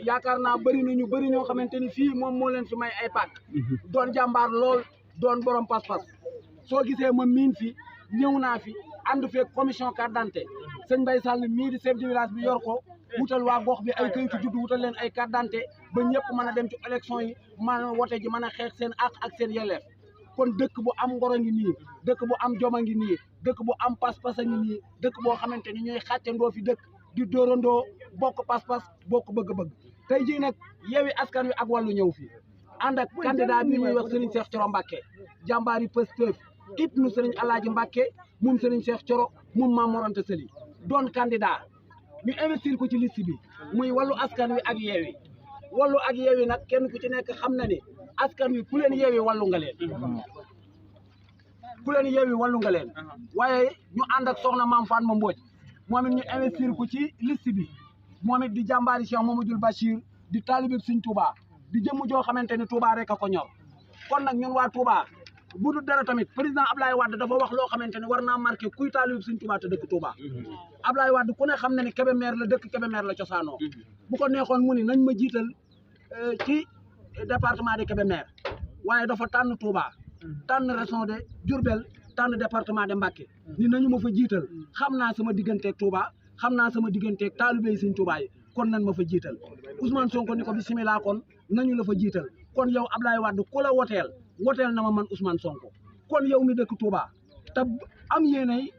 yaakaar naa bëri na ñu bëri ñoo xamante ni fii moom moo leen fi may ay pàkk doon jàmbaar lool doon borom pas-pas soo gisee ma miin fi ñëw naa fi ànd feeg commission carte d'identité sëñ Mbaye Sall mii di chef de village bi yor ko wutal waa gox bi ay kayitu juddu wutal leen ay carte d'identité ba ñëpp mën a dem ci élection yi mën a wote ji mën a xeex seen àq ak seen yelleef kon dëkk bu am ngoro ngi nii dëkk bu am joma ngi nii dëkk bu am pas-pas a ngi nii dëkk boo xamante ni ñooy xàccandoo fi dëkk di dóorandoo bokk pas-pas bokk bëgg-bëgg tey jii nag Yewwi Askan Wi ak Wallu ñëw fi ànd ak candidat bi ñuy wax Serigne Cheikh Thioro Mbacké jàmbaari Pastef ibnu Serigne Alaaji Mbacké moom Serigne Cheikh Thioro moom Mame Mor Anta Sali doon candidat ñu investir ko ci liste bi muy Wallu Askan Wi ak Yewwi Wallu ak Yewwi nag kenn ku ci nekk xam na ni askan wi ku leen Yewwi wallu nga leen wallu nga leen waaye ñu ànd ak soxna Mame Fatma Mbodj moom it ñu investir ko ci liste bi moom it di jàmbaari Cheikh Mamadou Bachir di taalibe Sëñ Touba di jëmm joo xamante ni Touba rek a ko ñor kon nag ñun waa Touba bu dul dara tamit président Ablaye Wade dafa wax loo xamante ni war naa marqué kuy taalibe Sëñ Touba te dëkk Touba Ablaye Wade ku ne xam na ni Kébémer la dëkk Kébémer la cosaanoo bu ko neexoon mu ni nañ ma jiital ci département de Kébémer waaye dafa tànn Touba tànn région de Diourbel tànn département de Mbacké ni nañu ma fa jiital xam naa sama digganteeg Touba xam naa sama digganteeg taalibe yi Sëñ Touba yi kon nañ ma fa jiital Ousmane Sonko ni ko bismillah kon nañu la fa jiital kon yow Ablaye Wade ku la woteel na ma man Ousmane Sonko kon yow mi dëkk Touba te am yéenay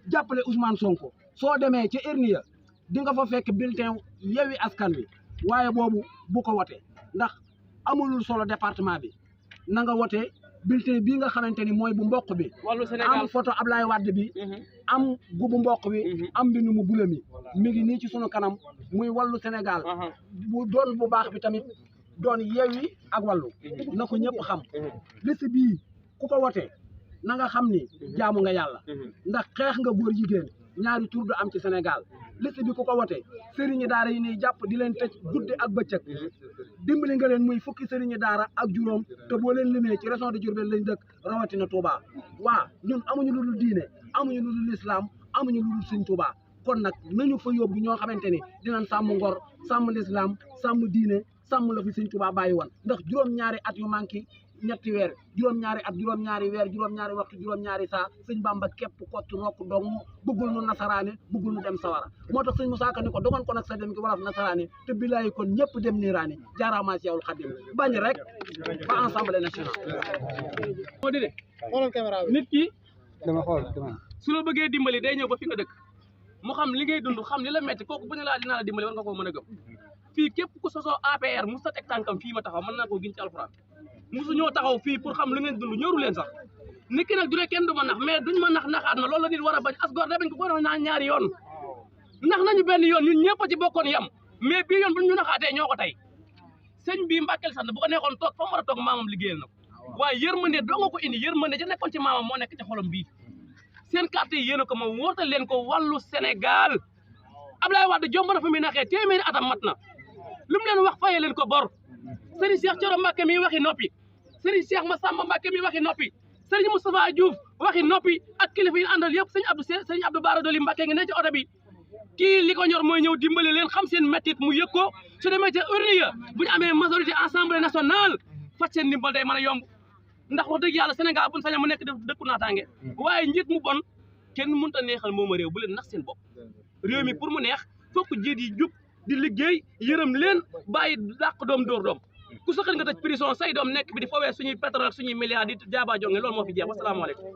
jàppale Ousmane Sonko soo demee ci Hernia di nga fa fekk bulletin Yewwi Askan Wi waaye boobu bu ko wote ndax amulul solo département bi na nga wote bulletin bii nga xamante ni mooy bu mboq bi am photo Ablaye Wade bi am gubu mboq bi am mbindu mu bula mi ngi nii ci sunu kanam muy Wallu Sénégal bu doon bu baax bi tamit doon Yewwi ak Wallu na ko ñëpp xam liste bii ku ko wote na nga xam ni jaamu nga yàlla ndax xeex nga góor jigéen ñaari tur du am ci Sénégal liste bi ku ko wote sëriñi daara yi nii jàpp di leen tëj guddi ak bëccëg dimbali nga leen muy fukki sëriñi daara ak juróom te boo leen limee ci région de Diourbel lañ dëkk rawatina Touba waa ñun amuñu lu dul diine amuñu lu dul islam amuñu lu dul Sëñ Touba kon nag nañu fa yóbbu ñoo xamante ni dinañ sàmm ngor sàmm l'islam sàmm diine sàmm la fi Sëñ Touba bàyyi woon ndax juróom-ñaari at yu manqué ñetti weer juróom-ñaari at juróom-ñaari weer juróom-ñaari waxtu juróom-ñaari saa Sëñ Bamba képp kott rokk dong bëggul nu nasaraane bëggul nu dem sawara moo tax Sëñ Musaa Ka ni ko dogon ko nag sa dem ki wolof nasaraane te bilaay kon ñëpp dem niiraane jaaraama Seexul Xadim bañ rek ba Assemblée nationale moo di de nit ki dama xool su la bëggee dimbali day ñëw ba fi nga dëkk mu xam li ngay dund xam li la metti kooku bu ne laa dinaa la dimbali war nga koo mën a gëm fii képp ku sosoo APR mu sa teg tànkam fii ma taxaw mën naa koo giñ ci alxuraan musu ñoo taxaw fii pour xam lu ngeen dund ñëru leen sax nit ki nag du ne kenn du ma nax mais duñ ma naxaat na loolu la nit war a bañ as gor da bañ ko ko naa ñaari yoon nax nañu benn yoon ñun ñëpp a ci bokkoon yam mais bii yoon bu ñu naxaatee ñoo ko tey sëñ bii Mbàkke sant bu ko neexoon toog fa mu war a toog maamam liggéeyal na ko waaye yërmande doo nga ko indi yërmande ja nekkoon ci maamam moo nekk ci xolam bii seen carte yi yéen a ko ma wootal leen ko Wallu Sénégal Ablaye Wade jomb na fa muy naxee téeméeri atam mat na lu mu leen wax fayee leen ko bor Serigne Cheikh Thioro Mbacké mi waxi noppi Serigne Cheikh Massamba Mbacké mi waxi noppi Serigne Moustapha Diouf waxi noppi ak kilifa yi àndal yëpp sëñ Abdou Bara Dolly Mbacké ngi ne ci oto bi kii li ko ñor mooy ñëw dimbali leen xam seen méttit mu yëg ko su demee ca Hernia bu ñu amee majorité Assemblée nationale faj seen ndimbal day mën a yomb ndax wax dëgg yàlla Sénégal buñ saña mu nekk def dëkku naataange waaye njiit mu bon kenn mënut a neexal moom a réew bu leen nax seen bopp réew mi pour mu neex fokk jiit yi jub di liggéey yërëm leen bàyyi dàq doom dóor doom ku saxal nga tëj prison say doom nekk bi di foowee suñuy pétrole ak suñuy milliards di jaaba jonge loolu moo fi jeex wasalaamaaleykum